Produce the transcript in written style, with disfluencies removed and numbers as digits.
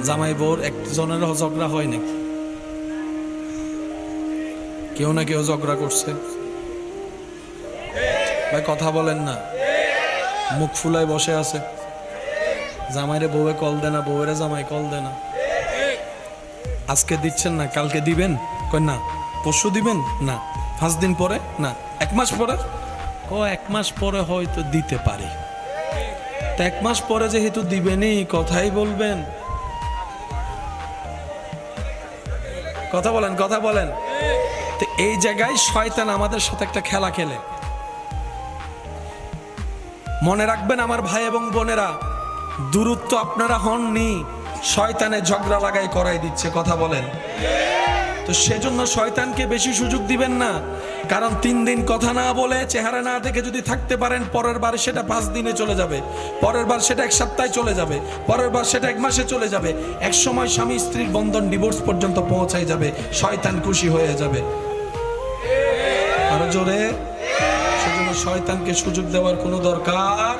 জামাই বউর একজনের ঝগড়া হয় নাকি? কেউ না কেউ ঝগড়া করছে। ভাই কথা বলেন না, মুখ ফুলায় বসে আছে। জামাইরে বউয়ে কল দেয় না, বউয়েরা জামাই কল দেয় না। আজকে দিচ্ছেন না, কালকে দিবেন? কই না। পরশু দিবেন? না। 5 দিন পরে? না। 1 মাস পরে? ও 1 মাস পরে হয়তো দিতে পারে। তা 1 মাস পরে যেহেতু দিবেনই, কথাই বলবেন। কথা বলেন, কথা বলেন। তো এই জায়গায় শয়তান আমাদের সাথে একটা খেলা খেলে। মনে রাখবেন আমার ভাই এবং বোনেরা, দূরত্ব আপনারা হননি, শয়তানে ঝগড়া লাগাই করাই দিচ্ছে। কথা বলেন। তো সেজন্য শয়তানকে বেশি সুযোগ দিবেন না। কারণ 3 দিন কথা না বলে, চেহারা না দেখে যদি থাকতে পারেন, পরের বার সেটা 5 দিনে চলে যাবে, পরের বার সেটা 1 সপ্তাহে চলে যাবে, পরের বার সেটা 1 মাসে চলে যাবে। এক সময় স্বামী স্ত্রীর বন্ধন ডিভোর্স পর্যন্ত পৌঁছায় যাবে। শয়তান খুশি হয়ে যাবে। আরো জোরে। সেজন্য শয়তানকে সুযোগ দেওয়ার কোনো দরকার